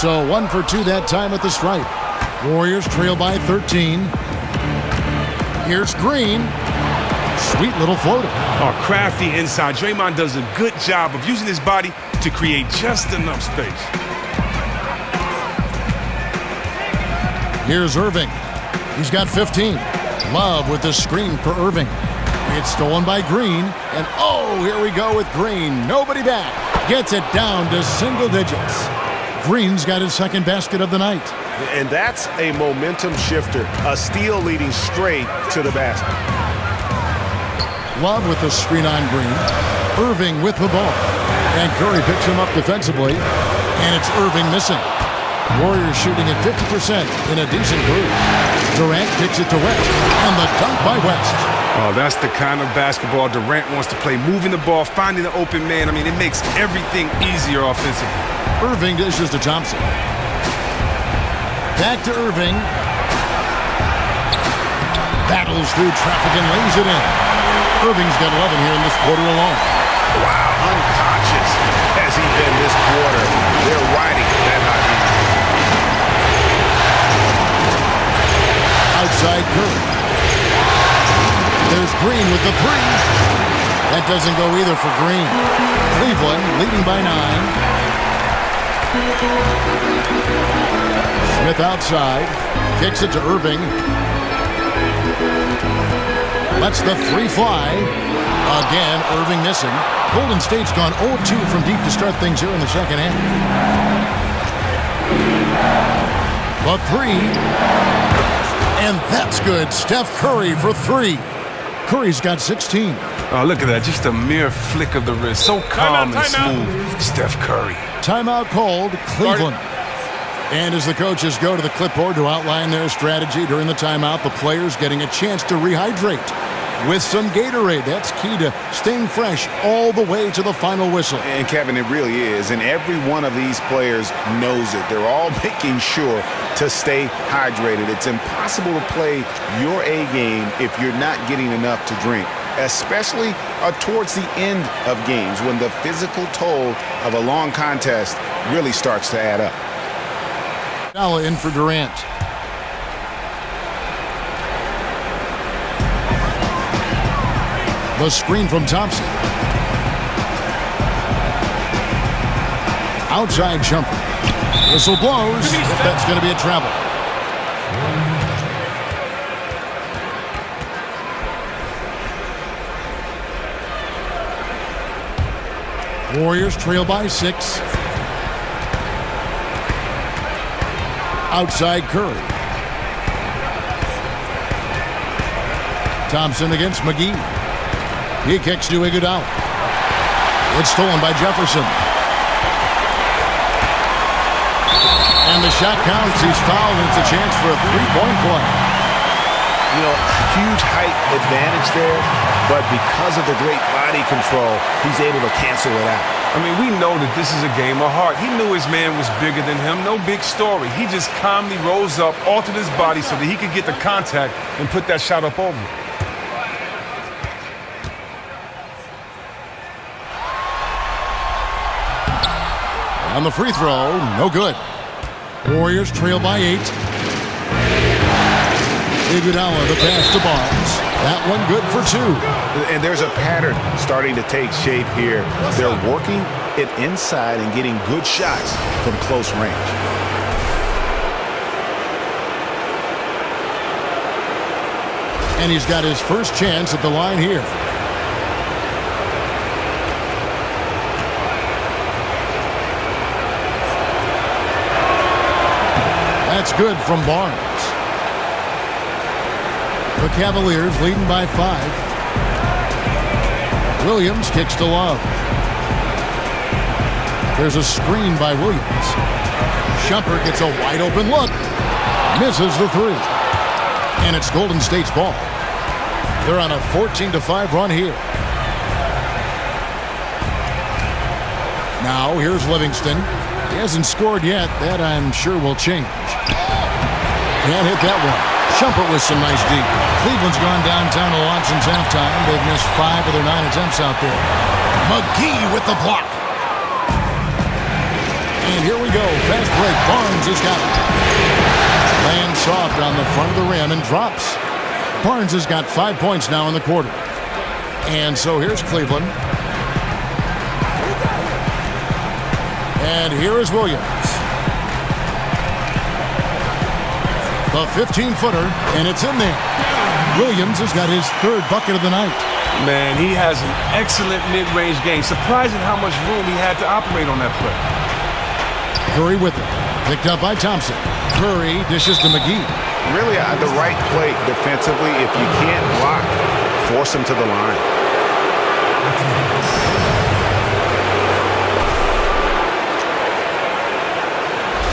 So 1 for 2 that time at the stripe. Warriors trail by 13. Here's Green. Sweet little floater. Oh, crafty inside. Draymond does a good job of using his body to create just enough space. Here's Irving. He's got 15. Love with the screen for Irving. It's stolen by Green. And oh, here we go with Green. Nobody back. Gets it down to single digits. Green's got his second basket of the night. And that's a momentum shifter. A steal leading straight to the basket. Love with the screen on Green. Irving with the ball. And Curry picks him up defensively. And it's Irving missing. Warriors shooting at 50% in a decent group. Durant kicks it to West. And the dunk by West. Oh, that's the kind of basketball Durant wants to play. Moving the ball, finding the open man. I mean, it makes everything easier offensively. Irving dishes to Thompson. Back to Irving. Battles through traffic and lays it in. Irving's got 11 here in this quarter alone. Wow, unconscious has he been this quarter. They're riding that hot hand. Outside Curry. There's Green with the 3. That doesn't go either for Green. Cleveland leading by 9. Smith outside. Kicks it to Irving. Lets the 3 fly. Again, Irving missing. Golden State's gone 0-2 from deep to start things here in the second half. The 3. And that's good. Steph Curry for 3. Curry's got 16. Oh, look at that. Just a mere flick of the wrist. So calm and smooth. Steph Curry. Timeout called, Cleveland. And as the coaches go to the clipboard to outline their strategy during the timeout, the players getting a chance to rehydrate with some Gatorade. That's key to staying fresh all the way to the final whistle. And Kevin, it really is. And every one of these players knows it. They're all making sure to stay hydrated. It's impossible to play your A game if you're not getting enough to drink, especially towards the end of games when the physical toll of a long contest really starts to add up. Foul in for Durant. The screen from Thompson. Outside jumper. Whistle blows. That's going to be a travel. Warriors trail by 6. outside Curry. Thompson against McGee. He kicks to Iguodala. It's stolen by Jefferson. And the shot counts. He's fouled, and it's a chance for a three-point play. You know, huge height advantage there, but because of the great body control, he's able to cancel it out. I mean, we know that this is a game of heart. He knew his man was bigger than him. No big story. He just calmly rose up, altered his body so that he could get the contact and put that shot up over. On the free throw, no good. Warriors trail by 8. Iguodala, the pass to Barnes. That one good for 2. And there's a pattern starting to take shape here. They're working it inside and getting good shots from close range. And he's got his first chance at the line here. That's good from Barnes. The Cavaliers leading by 5. Williams kicks to Love. There's a screen by Williams. Shumpert gets a wide open look. Misses the 3. And it's Golden State's ball. They're on a 14-5 run here. Now here's Livingston. He hasn't scored yet. That, I'm sure, will change. Can't hit that one. Shumpert with some nice deep. Cleveland's gone downtown a lot since halftime. They've missed 5 of their 9 attempts out there. McGee with the block. And here we go. Fast break. Barnes has got it. Lands soft on the front of the rim and drops. Barnes has got 5 points now in the quarter. And so here's Cleveland. And here is Williams. The 15-footer, and it's in there. Williams has got his 3rd bucket of the night. Man, he has an excellent mid-range game. Surprising how much room he had to operate on that play. Curry with it. Picked up by Thompson. Curry dishes to McGee. Really at the right play defensively. If you can't block, force him to the line.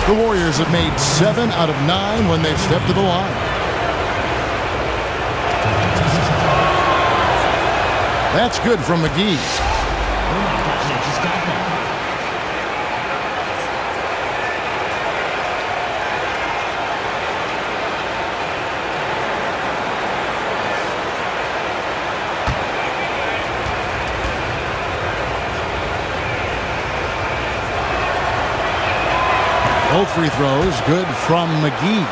The Warriors have made 7 out of 9 when they've stepped to the line. That's good from McGee. Just got that. Both free throws good from McGee.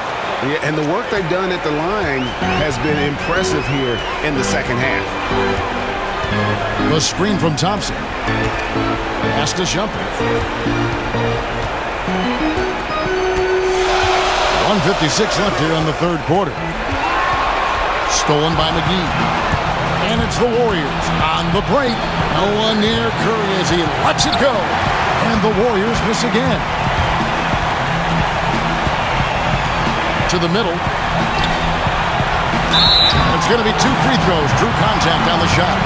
Yeah, and the work they've done at the line has been impressive here in the second half. The screen from Thompson. Pass to Shumpert. 1:56 left here in the 3rd quarter. Stolen by McGee. And it's the Warriors on the break. No one near Curry as he lets it go. And the Warriors miss again. To the middle. It's going to be 2 free throws. Drew contact on the shot.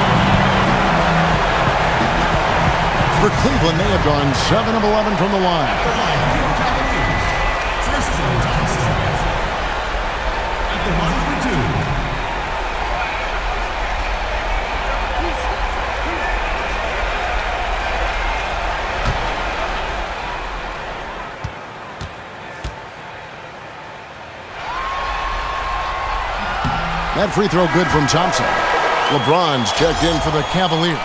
For Cleveland, they have gone 7 of 11 from the line. Tristan Thompson. At the line for 2. That free throw good from Thompson. LeBron's checked in for the Cavaliers.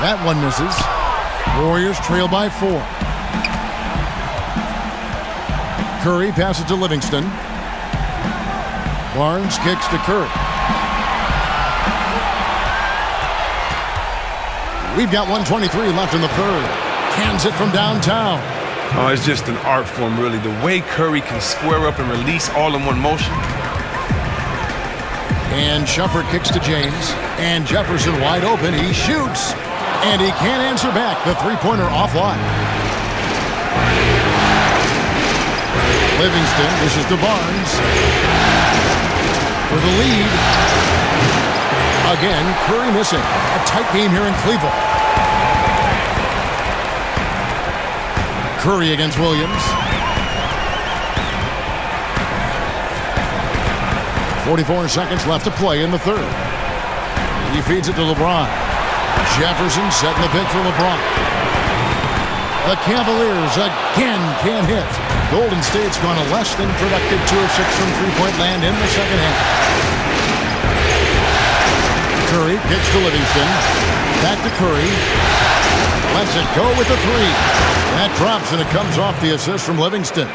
That one misses. Warriors trail by 4. Curry passes to Livingston. Barnes kicks to Curry. We've got 1:23 left in the 3rd. Cans it from downtown. Oh, it's just an art form, really. The way Curry can square up and release all in one motion. And Shumpert kicks to James. And Jefferson wide open. He shoots. And he can't answer back. The three-pointer offline. Livingston dishes to Barnes. For the lead. Again, Curry missing. A tight game here in Cleveland. Curry against Williams. 44 seconds left to play in the third. He feeds it to LeBron. Jefferson setting the pick for LeBron. The Cavaliers again can't hit. Golden State's gone a less than productive 2 of 6 from three-point land in the second half. Curry kicks to Livingston. Back to Curry. Lets it go with the three. That drops, and it comes off the assist from Livingston.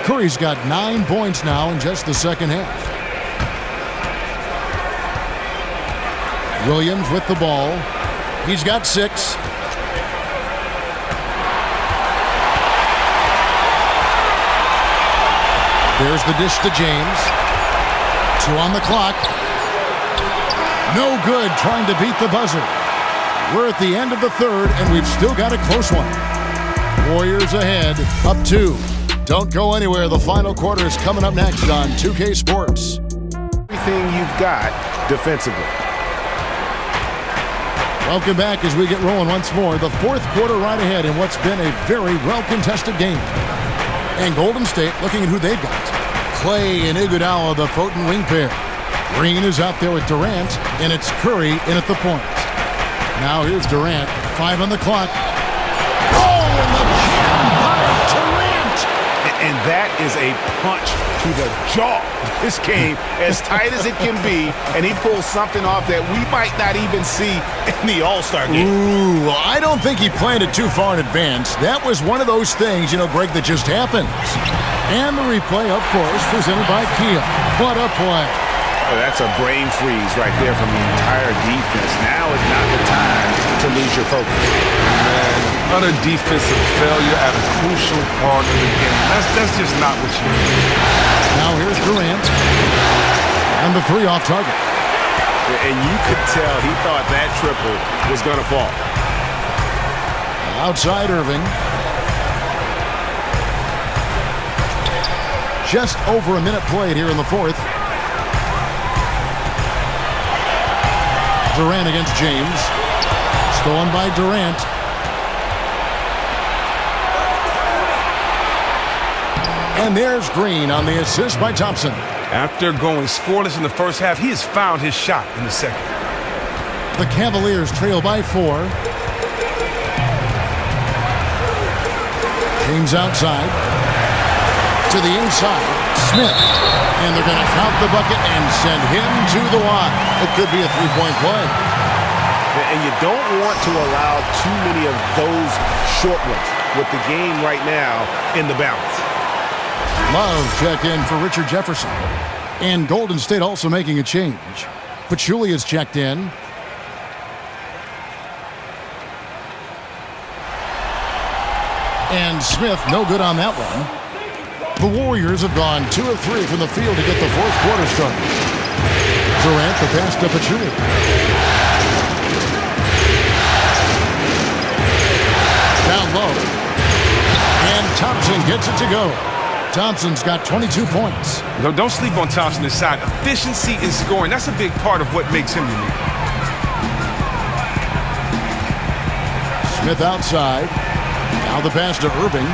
Curry's got 9 points now in just the second half. Williams with the ball. He's got 6. There's the dish to James. 2 on the clock. No good trying to beat the buzzer. We're at the end of the third, and we've still got a close one. Warriors ahead, up 2. Don't go anywhere. The final quarter is coming up next on 2K Sports. Everything you've got defensively. Welcome back as we get rolling once more. The fourth quarter right ahead in what's been a very well-contested game. And Golden State looking at who they've got. Clay and Iguodala, the potent wing pair. Green is out there with Durant, and it's Curry in at the point. Now here's Durant. 5 on the clock. Oh, and the jam by Durant! And that is a punch to the jaw. This game, as tight as it can be, and he pulls something off that we might not even see in the All-Star game. Ooh, I don't think he planned it too far in advance. That was one of those things, Greg, that just happens. And the replay, of course, presented by Kia. What a play. Oh, that's a brain freeze right there from the entire defense. Now is not the time to lose your focus. Man, utter defensive failure at a crucial part of the game. That's just not what you need. Now here's Durant. And the 3 off target. And you could tell he thought that triple was going to fall. Outside Irving. Just over a minute played here in the fourth. Durant against James. Stolen by Durant. And there's Green on the assist by Thompson. After going scoreless in the first half, he has found his shot in the second. The Cavaliers trail by 4. James outside. To the inside. Smith. And they're going to count the bucket and send him to the line. It could be a three-point play. And you don't want to allow too many of those short ones with the game right now in the balance. Love check in for Richard Jefferson. And Golden State also making a change. Pachulia is checked in. And Smith, no good on that one. The Warriors have gone 2 of 3 from the field to get the fourth quarter started. Durant, the pass to Pachulia. Down low. And Thompson gets it to go. Thompson's got 22 points. No, don't sleep on Thompson's side. Efficiency in scoring, that's a big part of what makes him unique. Smith outside. Now the pass to Irving.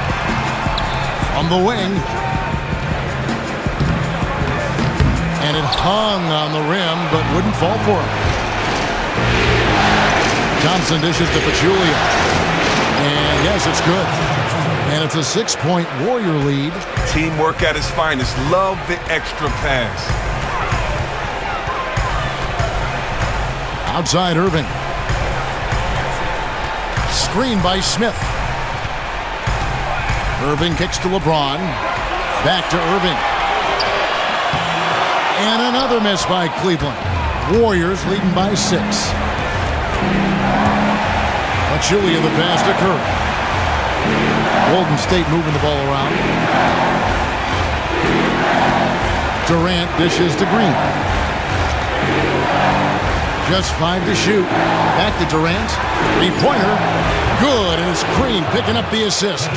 On the wing. And it hung on the rim, but wouldn't fall for him. Thompson dishes to Pachulia. And yes, it's good. And it's a 6-point Warrior lead. Teamwork at its finest. Love the extra pass. Outside Irving. Screen by Smith. Irving kicks to LeBron. Back to Irving. And another miss by Cleveland. Warriors leading by 6. Pachulia the pass to Curry. Golden State moving the ball around. Durant dishes to Green. Just 5 to shoot. Back to Durant. Three-pointer. Good, and it's Green picking up the assist.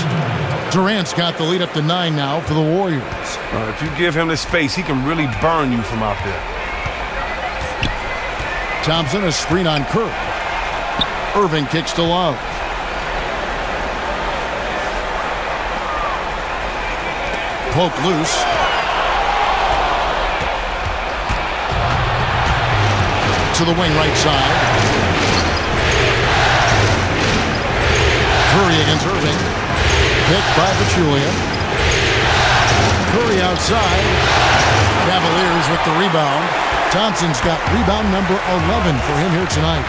Durant's got the lead up to 9 now for the Warriors. If you give him the space, he can really burn you from out there. Thompson, a screen on Curry. Irving kicks to Love. Poke loose. To the wing right side. Curry against Irving. Picked by Pachulia. Curry outside. Cavaliers with the rebound. Thompson's got rebound number 11 for him here tonight.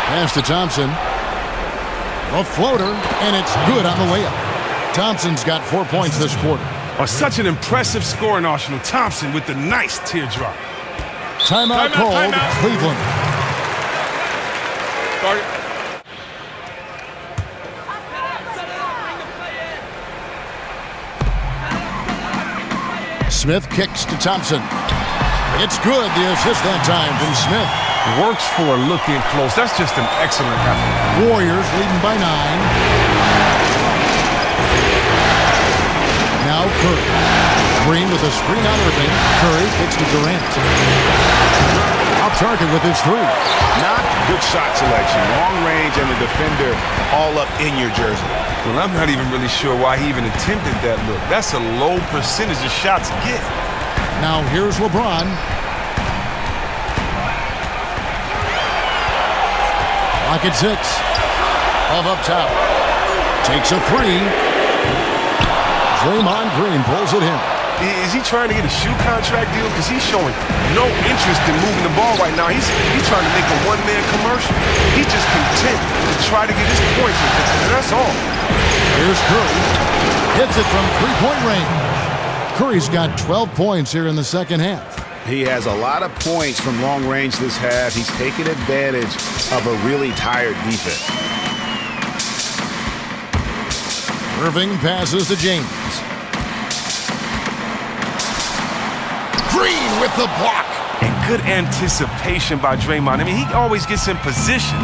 Pass to Thompson. A floater, and it's good on the layup. Thompson's got 4 points this quarter. Such an impressive scoring arsenal. Thompson with the nice teardrop. Timeout called, Cleveland. Smith kicks to Thompson. It's good, the assist that time from Smith. Works for a look in close. That's just an excellent effort. Warriors leading by 9. Now Curry. Green with a screen on Irving. Curry kicks to Durant. Off target with his 3. Not good shot selection. Long range and the defender all up in your jersey. Well, I'm not even really sure why he even attempted that look. That's a low percentage of shots to get. Now here's LeBron. Pocket 6. Love up top. Takes a 3. Draymond Green pulls it in. Is he trying to get a shoe contract deal? Because he's showing no interest in moving the ball right now. He's trying to make a one-man commercial. He's just content to try to get his points, and that's all. Here's Curry. Hits it from three-point range. Curry's got 12 points here in the second half. He has a lot of points from long range this half. He's taken advantage of a really tired defense. Irving passes to James. Green with the block. And good anticipation by Draymond. I mean, he always gets in position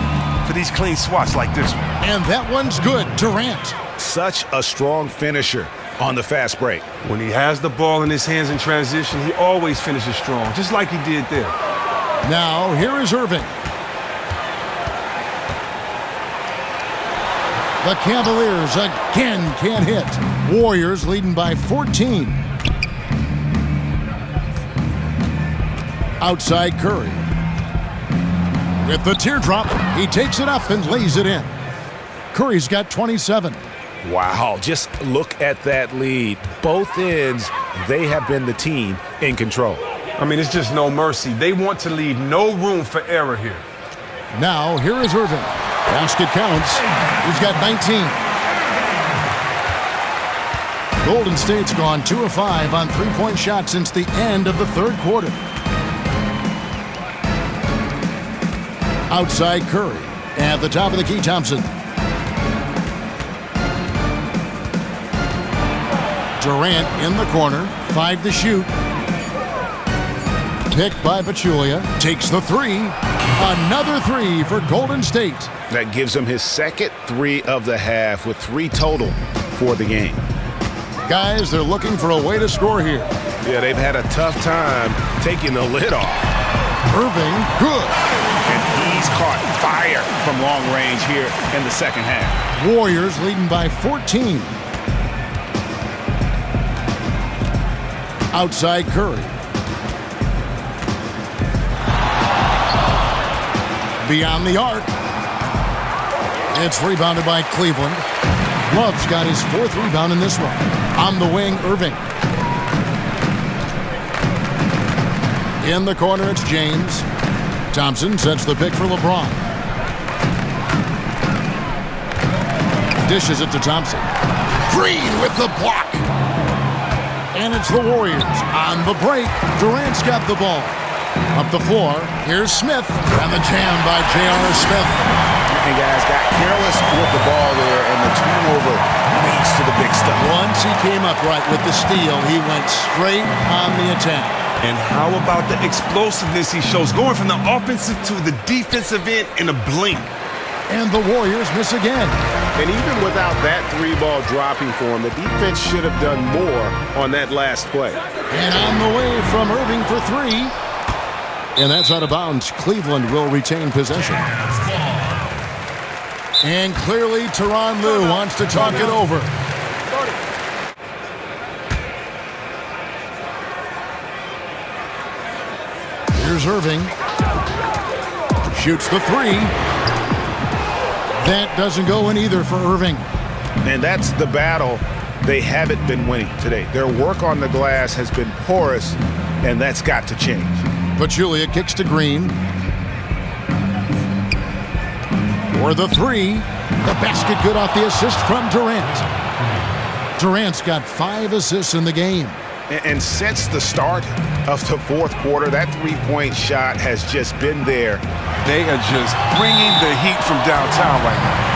for these clean swats like this one. And that one's good. Durant. Such a strong finisher on the fast break. When he has the ball in his hands in transition, he always finishes strong, just like he did there. Now, here is Irving. The Cavaliers again can't hit. Warriors leading by 14. Outside Curry. With the teardrop, he takes it up and lays it in. Curry's got 27. Wow, just look at that lead. Both ends, they have been the team in control. I mean, it's just no mercy. They want to leave no room for error here. Now, here is Irving. Basket counts. He's got 19. Golden State's gone 2 of 5 on three-point shots since the end of the third quarter. Outside Curry. At the top of the key, Thompson. Durant in the corner. 5 to shoot. Picked by Pachulia. Takes the 3. Another 3 for Golden State. That gives him his second 3 of the half with 3 total for the game. Guys, they're looking for a way to score here. Yeah, they've had a tough time taking the lid off. Irving, good. And he's caught fire from long range here in the second half. Warriors leading by 14. Outside Curry. Beyond the arc. It's rebounded by Cleveland. Love's got his 4th rebound in this one. On the wing, Irving. In the corner, it's James. Thompson sets the pick for LeBron. Dishes it to Thompson. Green with the block. And it's the Warriors on the break. Durant's got the ball. Up the floor, here's Smith, and the jam by J.R. Smith. And guys got careless with the ball there, and the turnover leads to the big stuff. Once he came up right with the steal, he went straight on the attack. And how about the explosiveness he shows, going from the offensive to the defensive end in a blink. And the Warriors miss again. And even without that three-ball dropping for him, the defense should have done more on that last play. And on the way from Irving for three. And that's out of bounds. Cleveland will retain possession. And clearly, Tyronn Lue wants to talk it over. Here's Irving. Shoots the three. That doesn't go in either for Irving. And that's the battle they haven't been winning today. Their work on the glass has been porous, and that's got to change. Pachulia kicks to Green. For the three. The basket good off the assist from Durant. Durant's got 5 assists in the game. And since the start of the fourth quarter, that three-point shot has just been there. They are just bringing the heat from downtown right now.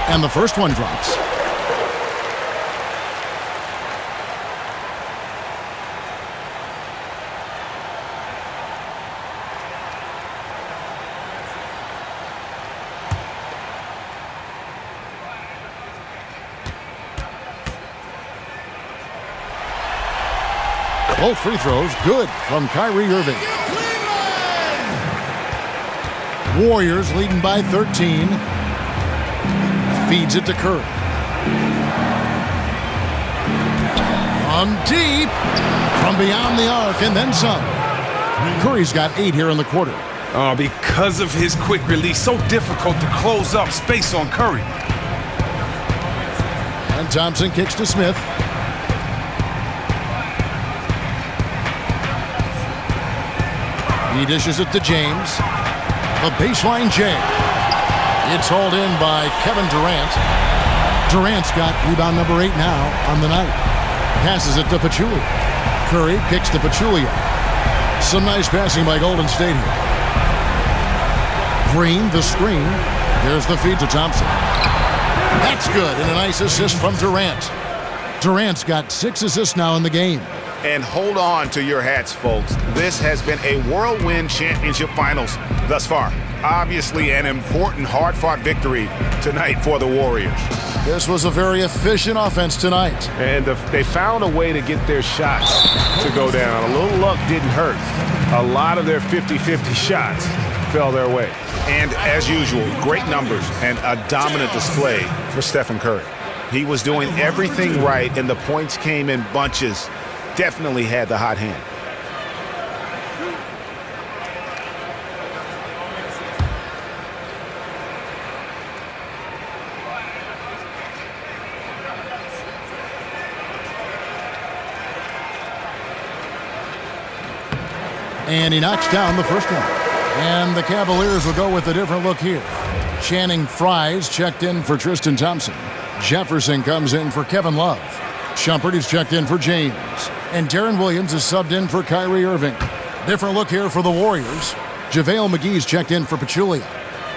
And the first one drops. Both free throws good from Kyrie Irving. Warriors leading by 13. Feeds it to Curry. From deep, from beyond the arc, and then some. Curry's got 8 here in the quarter. Oh, because of his quick release, so difficult to close up space on Curry. And Thompson kicks to Smith. He dishes it to James. The baseline J. It's hauled in by Kevin Durant. Durant's got rebound number 8 now on the night. Passes it to Pachulia. Curry kicks to Pachulia. Some nice passing by Golden State here. Green, the screen. There's the feed to Thompson. That's good, and a nice assist from Durant. Durant's got 6 assists now in the game. And hold on to your hats, folks. This has been a whirlwind championship finals thus far. Obviously an important, hard-fought victory tonight for the Warriors. This was a very efficient offense tonight. And they found a way to get their shots to go down. A little luck didn't hurt. A lot of their 50-50 shots fell their way. And as usual, great numbers and a dominant display for Stephen Curry. He was doing everything right, and the points came in bunches. Definitely had the hot hand. And he knocks down the first one. And the Cavaliers will go with a different look here. Channing Frye's checked in for Tristan Thompson. Jefferson comes in for Kevin Love. Shumpert is checked in for James. And Darren Williams is subbed in for Kyrie Irving. Different look here for the Warriors. JaVale McGee's checked in for Pachulia.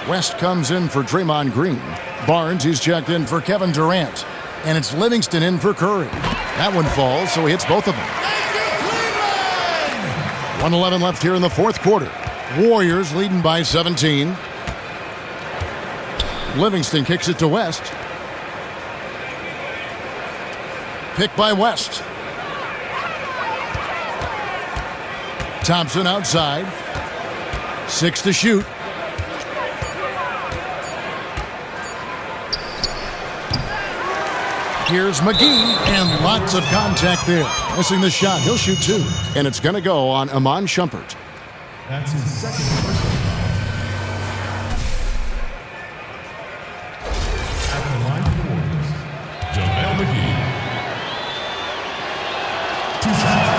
West comes in for Draymond Green. Barnes, he's checked in for Kevin Durant. And it's Livingston in for Curry. That one falls, so he hits both of them. 1:11 left here in the fourth quarter. Warriors leading by 17. Livingston kicks it to West. Pick by West. Thompson outside. 6 to shoot. Here's McGee, and lots of contact there. Missing the shot. He'll shoot 2. And it's going to go on Iman Shumpert. That's his second personal foul. At the line for the Warriors, JaVale McGee. 2 shots.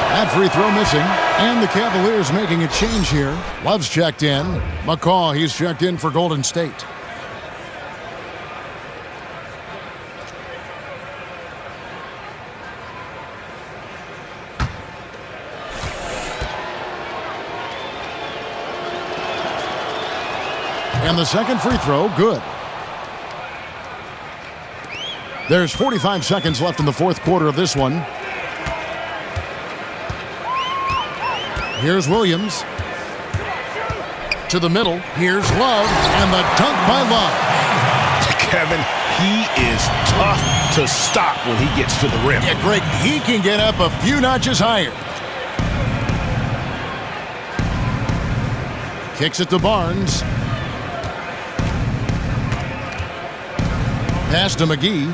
That free throw missing. And the Cavaliers making a change here. Love's checked in. McCaw, he's checked in for Golden State. And the second free throw, good. There's 45 seconds left in the fourth quarter of this one. Here's Williams. To the middle. Here's Love. And the dunk by Love. Kevin, he is tough to stop when he gets to the rim. Yeah, Greg, he can get up a few notches higher. Kicks it to Barnes. Pass to McGee.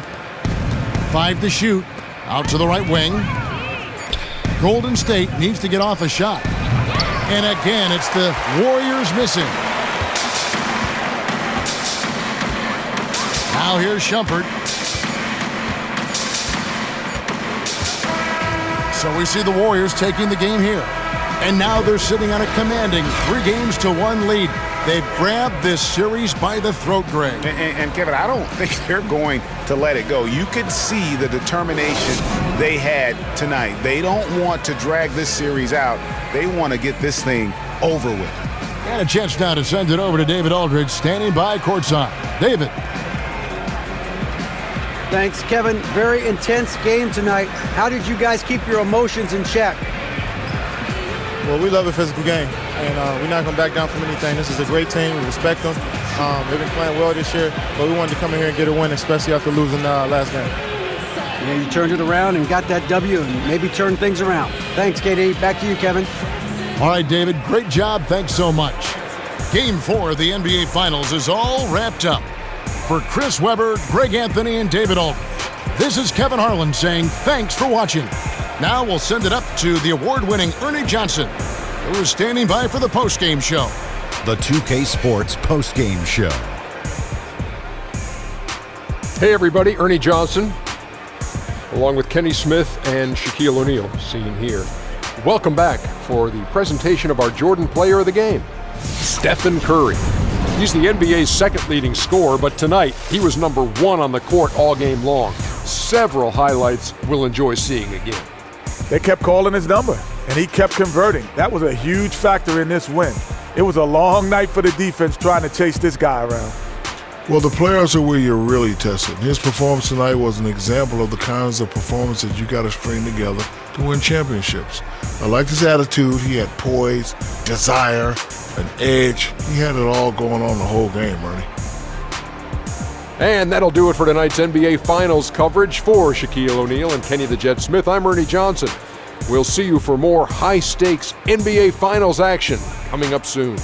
5 to shoot. Out to the right wing. Golden State needs to get off a shot. And again, it's the Warriors missing. Now here's Shumpert. So we see the Warriors taking the game here. And now they're sitting on a commanding 3-1 lead. They've grabbed this series by the throat, Greg. And Kevin, I don't think they're going to let it go. You could see the determination they had tonight. They don't want to drag this series out. They want to get this thing over with. And a chance now to send it over to David Aldridge, standing by courtside. David. Thanks, Kevin. Very intense game tonight. How did you guys keep your emotions in check? Well, we love a physical game, and we're not going to back down from anything. This is a great team. We respect them. They've been playing well this year, but we wanted to come in here and get a win, especially after losing last game. Yeah, you turned it around and got that W and maybe turned things around. Thanks, KD. Back to you, Kevin. All right, David, great job. Thanks so much. Game 4 of the NBA Finals is all wrapped up. For Chris Webber, Greg Anthony, and David Aldridge, this is Kevin Harlan saying thanks for watching. Now we'll send it up to the award-winning Ernie Johnson, who is standing by for the postgame show. The 2K Sports postgame show. Hey everybody, Ernie Johnson, along with Kenny Smith and Shaquille O'Neal, seen here. Welcome back for the presentation of our Jordan Player of the Game, Stephen Curry. He's the NBA's second leading scorer, but tonight he was number 1 on the court all game long. Several highlights we'll enjoy seeing again. They kept calling his number, and he kept converting. That was a huge factor in this win. It was a long night for the defense trying to chase this guy around. Well, the players are where you're really tested. His performance tonight was an example of the kinds of performances you got to string together to win championships. I liked his attitude. He had poise, desire, an edge. He had it all going on the whole game, Ernie. And that'll do it for tonight's NBA Finals coverage. For Shaquille O'Neal and Kenny the Jet Smith, I'm Ernie Johnson. We'll see you for more high-stakes NBA Finals action coming up soon.